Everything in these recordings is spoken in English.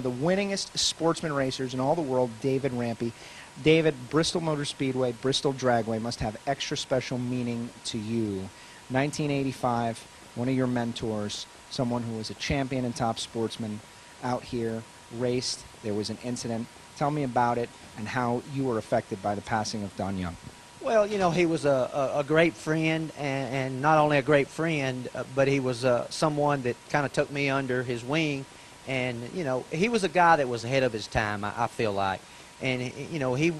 the winningest sportsman racers in all the world, David Rampy. David, Bristol Motor Speedway, Bristol Dragway must have extra special meaning to you. 1985, one of your mentors, someone who was a champion and top sportsman, out here, raced. There was an incident. Tell me about it and how you were affected by the passing of Don Young. Well, you know, he was a great friend, and not only a great friend, but he was someone that kind of took me under his wing. And, you know, he was a guy that was ahead of his time, I feel like. And, you know, you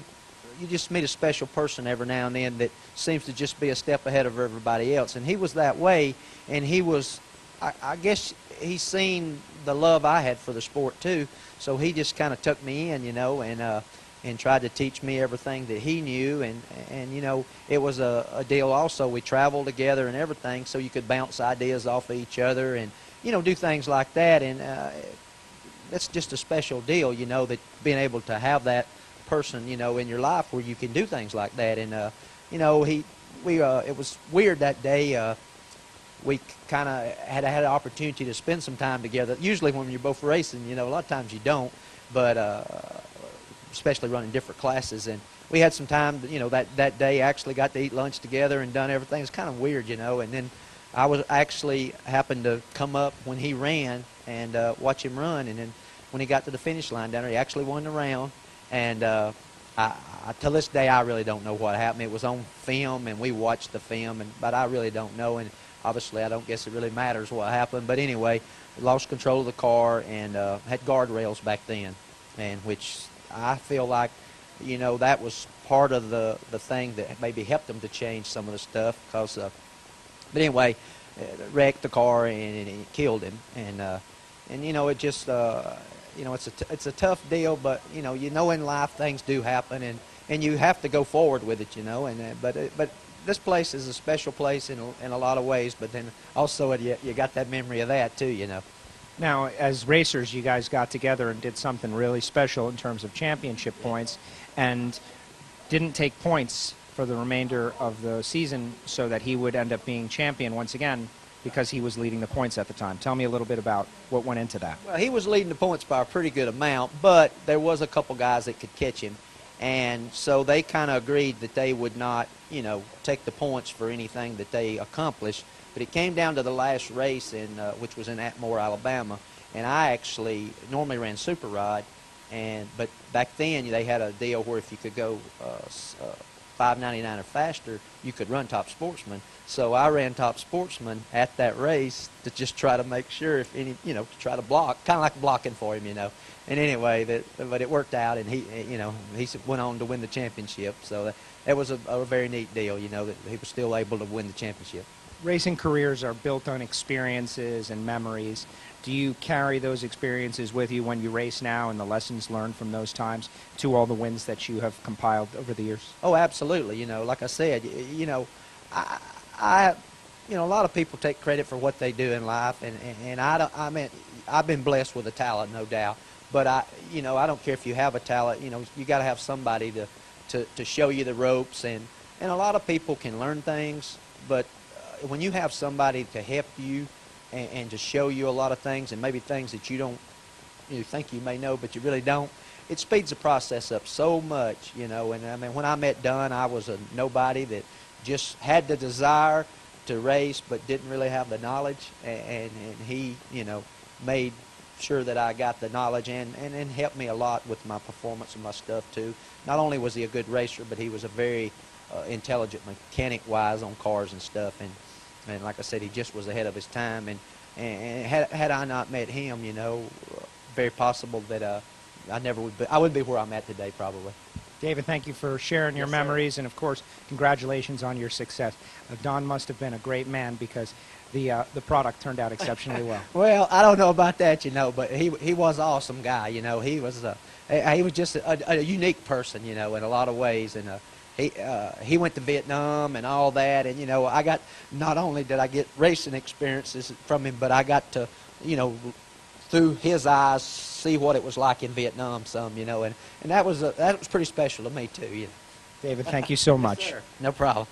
just meet a special person every now and then that seems to just be a step ahead of everybody else. And he was that way, and he was, I guess he's seen the love I had for the sport too. So he just kind of took me in, you know, and tried to teach me everything that he knew. And you know, it was a deal also. We traveled together and everything, so you could bounce ideas off of each other and, you know, do things like that. And that's just a special deal, you know, that being able to have that person, you know, in your life where you can do things like that. And you know, it was weird that day. We kind of had an opportunity to spend some time together. Usually when you're both racing, you know, a lot of times you don't, but especially running different classes. And we had some time, you know, that day actually got to eat lunch together and done everything. It's kind of weird, you know. And then I was actually happened to come up when he ran and watch him run. And then when he got to the finish line down there, he actually won the round. And till this day, I really don't know what happened. It was on film, and we watched the film, but I really don't know. And obviously, I don't guess it really matters what happened. But anyway, lost control of the car and had guardrails back then, and which I feel like, you know, that was part of the thing that maybe helped him to change some of the stuff. Because, but anyway, wrecked the car and it killed him. And you know, it just you know, it's a tough deal. But you know in life things do happen, and you have to go forward with it. You know, and but this place is a special place in a lot of ways. But then also you got that memory of that too. You know. Now, as racers, you guys got together and did something really special in terms of championship points, and didn't take points for the remainder of the season so that he would end up being champion once again because he was leading the points at the time. Tell me a little bit about what went into that. Well, he was leading the points by a pretty good amount, but there was a couple guys that could catch him, and so they kind of agreed that they would not, you know, take the points for anything that they accomplished. But it came down to the last race, which was in Atmore, Alabama, and I actually normally ran Super Rod, but back then they had a deal where if you could go $5.99 or faster, you could run Top Sportsman. So I ran Top Sportsman at that race to just try to make sure, if any, you know, to try to block, kind of like blocking for him, you know. And anyway, but it worked out, and he, you know, he went on to win the championship. So that was a very neat deal, you know, that he was still able to win the championship. Racing careers are built on experiences and memories. Do you carry those experiences with you when you race now and the lessons learned from those times to all the wins that you have compiled over the years? Oh, absolutely. You know, like I said, you know, you know, a lot of people take credit for what they do in life, and I mean, I've been blessed with a talent, no doubt. But you know, I don't care if you have a talent. You know, you got to have somebody to show you the ropes, and a lot of people can learn things, but when you have somebody to help you and to show you a lot of things, and maybe things that you think you may know but you really don't, it speeds the process up so much, you know. And I mean, when I met Don, I was a nobody that just had the desire to race but didn't really have the knowledge, and he, you know, made sure that I got the knowledge and helped me a lot with my performance and my stuff too. Not only was he a good racer, but he was a very intelligent mechanic-wise on cars and stuff, and like I said, he just was ahead of his time. And had I not met him, you know, very possible that I wouldn't be where I'm at today, probably. David, thank you for sharing your memories, and of course, congratulations on your success. Don must have been a great man because the product turned out exceptionally well. Well, I don't know about that, you know, but he was an awesome guy. You know, he was just a unique person, you know, in a lot of ways. And he went to Vietnam and all that, and you know, not only did I get racing experiences from him, but I got to, you know, through his eyes, see what it was like in Vietnam some, you know, and that was pretty special to me too, you know. David, thank you so much. Yes, sir. No problem.